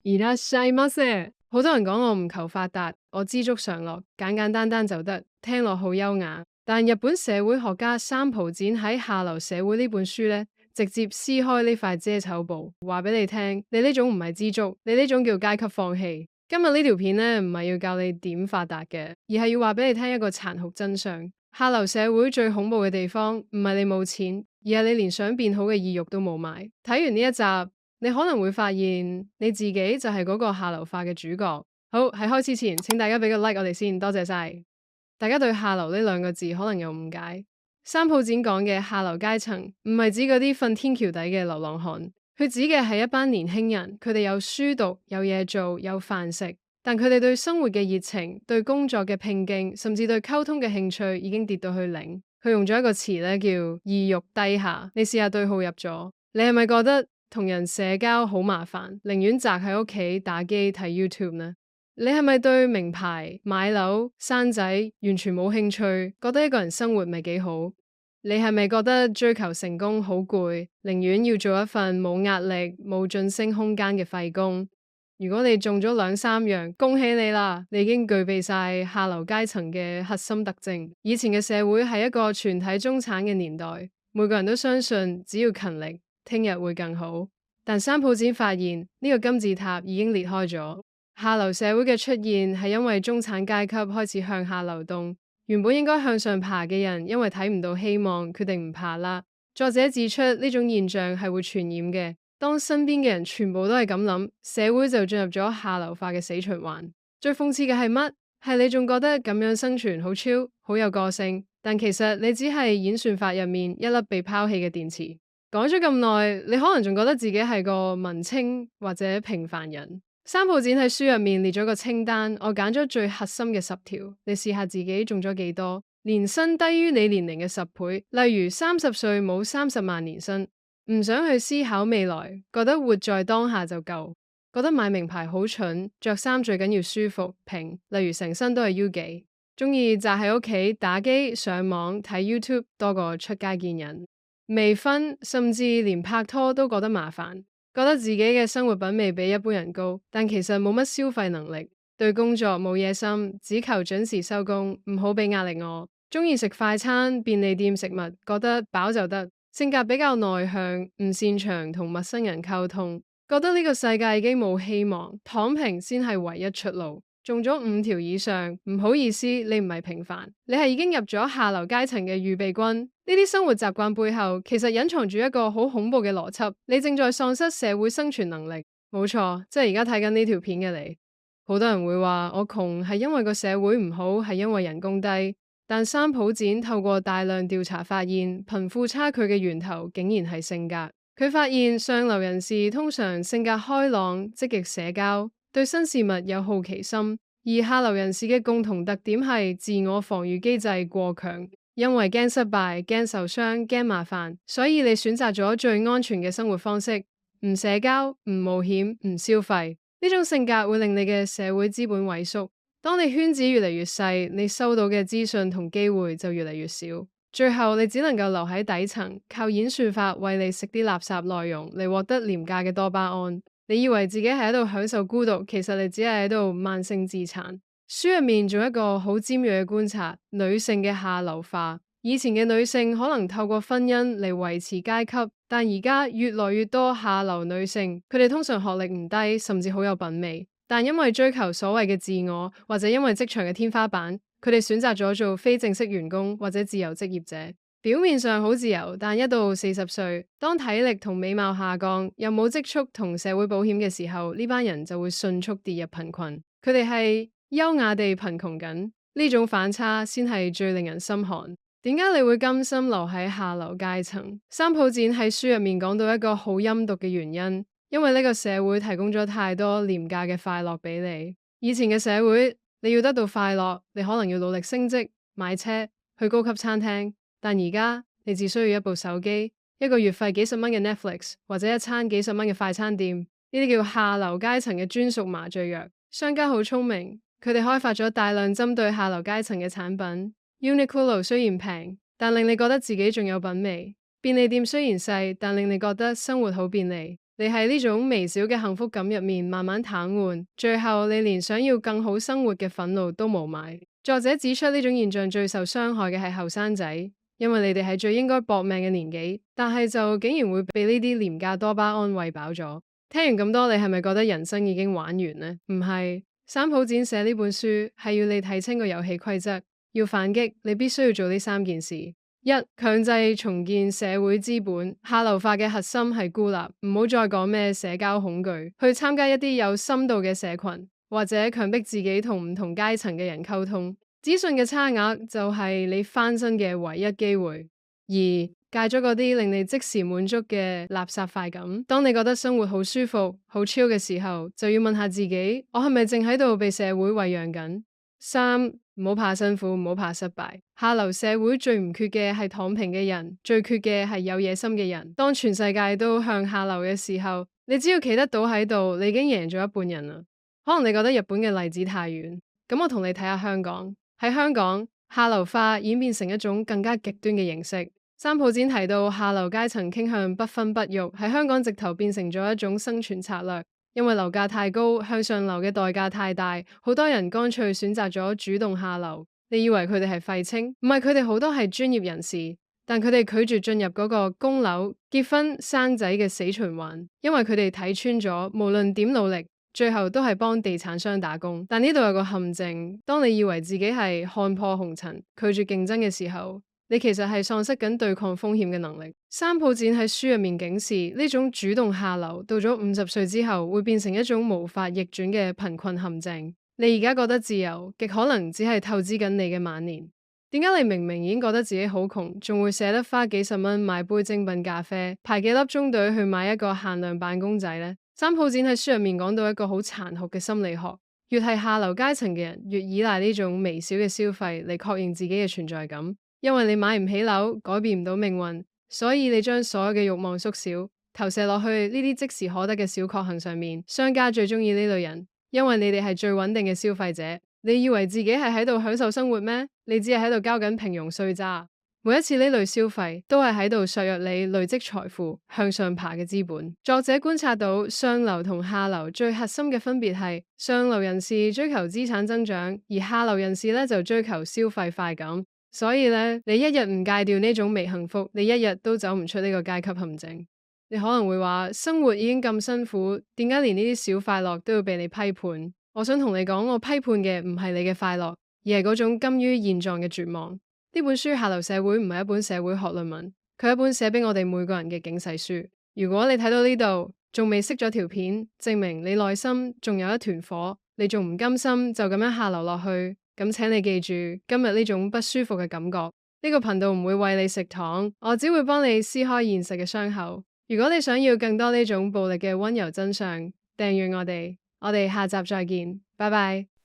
いらっしゃいませ。好多人講我唔求發達，我知足常樂，簡簡單單就得，聽落好優雅。但日本社會學家三浦展喺《下流社會》呢本書呢，直接撕開呢塊遮醜布，話俾你聽，你呢種唔係知足，你呢種叫階級放棄。今日呢條片呢，唔係要教你點發達嘅，而係要話俾你聽一個殘酷真相。下流社會最恐怖嘅地方，唔係你冇錢，而係你連想變好嘅意欲都冇埋。睇完呢一集，你可能會發現你自己就係嗰個下流化嘅主角。好，喺開始前，請大家俾個 like 我哋先，多謝晒。大家對下流呢兩個字可能有誤解。三浦展講嘅下流階層，唔係指嗰啲瞓天橋底嘅流浪漢，佢指嘅係一班年輕人，佢哋有書讀，有嘢做，有飯食，但佢哋對生活嘅熱情、對工作嘅拼勁，甚至對溝通嘅興趣已經跌到去零。佢用咗一個詞咧，叫意欲低下。你試下對號入座，你係咪覺得同人社交好麻煩，寧願宅喺屋企打機睇 YouTube 呢？你係咪對名牌、買樓、生仔完全冇興趣？覺得一個人生活咪幾好？你係咪覺得追求成功好攰，寧願要做一份冇壓力、冇晉升空間嘅廢工？如果你中咗兩三樣，恭喜你啦！你已經具備晒下流階層嘅核心特徵。以前嘅社會係一個全體中產嘅年代，每個人都相信只要勤力，聽日會更好。但三浦展發現呢個金字塔已經裂開咗。下流社會嘅出現係因為中產階級開始向下流動，原本應該向上爬嘅人因為睇唔到希望，決定唔爬啦。作者指出呢種現象係會傳染嘅，當身邊嘅人全部都係咁諗，社會就進入咗下流化嘅死循環。最諷刺嘅係乜？係你仲覺得咁樣生存好超，好有個性，但其實你只係演算法入面一粒被拋棄嘅電池。講咗咁耐，你可能仲覺得自己係個文青或者平凡人。三浦展喺書入面列咗個清單，我揀咗最核心嘅10條，你試下自己中咗幾多？年薪低於你年齡嘅10倍，例如30歲冇30萬年薪，唔想去思考未來，覺得活在當下就夠，覺得買名牌好蠢，着衫最緊要舒服平，例如成身都係 U 記，中意宅喺屋企打機上網睇 YouTube 多過出街見人，未婚甚至連拍拖都覺得麻煩。覺得自己嘅生活品味比一般人高，但其實冇乜消費能力，對工作冇野心，只求準時收工，唔好俾壓力我。中意食快餐、便利店食物，覺得飽就得。性格比較內向，唔擅長同陌生人溝通，覺得呢個世界已經冇希望，躺平先係唯一出路。中咗5條以上，唔好意思，你唔係平凡，你係已經入咗下流階層嘅預備軍。呢啲生活習慣背後，其實隱藏住一個好恐怖嘅邏輯，你正在喪失社會生存能力。冇錯，即係而家睇緊呢條片嘅你。好多人會話我窮係因為個社會唔好，係因為人工低。但三浦展透過大量調查發現，貧富差距嘅源頭竟然係性格。佢發現上流人士通常性格開朗、積極社交，對新事物有好奇心，而下流人士嘅共同特點係自我防禦機制過強，因為驚失敗、驚受傷、驚麻煩，所以你選擇咗最安全嘅生活方式，唔社交、唔冒險、唔消費。呢種性格會令你嘅社會資本萎縮。當你圈子越嚟越細，你收到嘅資訊同機會就越嚟越少，最後你只能夠留喺底層，靠演算法餵你食啲垃圾內容嚟獲得廉價嘅多巴胺。你以為自己係喺度享受孤獨，其實你只係喺度慢性自殘。書入面仲有一個好尖銳嘅觀察，女性嘅下流化。以前嘅女性可能透過婚姻嚟維持階級，但而家越來越多下流女性，佢哋通常學歷唔低，甚至好有品味。但因為追求所謂嘅自我，或者因為職場嘅天花板，佢哋選擇咗做非正式員工或者自由職業者。表面上好自由，但一到40歲，當體力同美貌下降，又冇積蓄同社會保險嘅時候，呢班人就會迅速跌入貧困。佢哋係優雅地貧窮緊，呢種反差先係最令人心寒。點解你會甘心留喺下流階層？三浦展喺書入面講到一個好陰毒嘅原因。因為呢個社會提供咗太多廉價嘅快樂俾你。以前嘅社會，你要得到快樂，你可能要努力升職、買車、去高級餐廳。但而家你只需要一部手機、一個月費幾十蚊嘅 Netflix 或者一餐幾十蚊嘅快餐店，呢啲叫下流階層嘅專屬麻醉藥。商家好聰明，佢哋開發咗大量針對下流階層嘅產品。Uniqlo 雖然平，但令你覺得自己仲有品味。便利店雖然細，但令你覺得生活好便利。你喺呢種微小嘅幸福感入面慢慢癱瘓，最後你連想要更好生活嘅憤怒都冇埋。作者指出呢種現象最受傷害嘅係後生仔，因為你哋係最應該搏命嘅年紀，但係就竟然會被呢啲廉價多巴胺餵飽咗。聽完咁多，你係咪覺得人生已經玩完呢？唔係，三浦展寫呢本書係要你睇清個遊戲規則，要反擊，你必須要做呢三件事。一、強制重建社會資本，下流化嘅核心係孤立，唔好再講咩社交恐懼，去參加一啲有深度嘅社群，或者強迫自己同唔同階層嘅人溝通。資訊嘅差額就係你翻身嘅唯一機會。二、戒咗嗰啲令你即時滿足嘅垃圾快感。當你覺得生活好舒服、好 chill 嘅時候，就要問下自己，我係咪正喺度被社會餵養緊？三、唔好怕辛苦，唔好怕失敗。下流社會最唔缺嘅係躺平嘅人，最缺嘅係有野心嘅人。當全世界都向下流嘅時候，你只要企得到喺度，你已經贏咗一半人啦。可能你覺得日本嘅例子太遠，咁我同你睇下香港。喺香港，下流化演變成一種更加極端嘅形式。三浦展提到下流階層傾向不婚不育，喺香港直頭變成咗一種生存策略。因為樓價太高，向上流嘅代價太大，好多人乾脆選擇咗主動下流。你以為佢哋係廢青？唔係，佢哋好多係專業人士，但佢哋拒絕進入嗰個供樓、結婚、生仔嘅死循環，因為佢哋睇穿咗，無論點努力，最後都係幫地產商打工。但呢度有個陷阱，當你以為自己係看破紅塵、拒絕競爭嘅時候，你其實係喪失緊對抗風險嘅能力。三浦展喺書入面警示，呢種主動下流到咗50歲之後，會變成一種無法逆轉嘅貧困陷阱。你而家覺得自由，極可能只係透支緊你嘅晚年。點解你明明已經覺得自己好窮，仲會捨得花幾十蚊買杯精品咖啡，排幾粒鐘隊去買一個限量版公仔呢？三浦展喺書入面講到一個好殘酷嘅心理學，越係下流階層嘅人，越依賴呢種微小嘅消費嚟確認自己嘅存在感。因為你買唔起樓，改變唔到命運，所以你將所有嘅慾望縮小，投射落去呢啲即時可得嘅小確幸上面。商家最中意呢類人，因為你哋係最穩定嘅消費者。你以為自己係喺度享受生活咩？你只係喺度交緊平庸稅咋。每一次呢類消費都係喺度削弱你累積財富、向上爬嘅資本。作者觀察到上流同下流最核心嘅分別係，上流人士追求資產增長，而下流人士咧就追求消費快感。所以咧，你一日唔戒掉呢種微幸福，你一日都走唔出呢個階級陷阱。你可能會話，生活已經咁辛苦，點解連呢啲小快樂都要被你批判？我想同你講，我批判嘅唔係你嘅快樂，而係嗰種甘於現狀嘅絕望。呢本書《下流社會》唔係一本社會學論文，佢係一本寫俾我哋每個人嘅警世書。如果你睇到呢度仲未熄咗條片，證明你內心仲有一團火，你仲唔甘心就咁樣下流落去。咁請你記住今日呢種不舒服嘅感覺，呢個頻道唔會餵你食糖，我只會幫你撕開現實嘅傷口。如果你想要更多呢種暴力嘅溫柔真相，訂閱我哋，我哋下集再見，拜拜。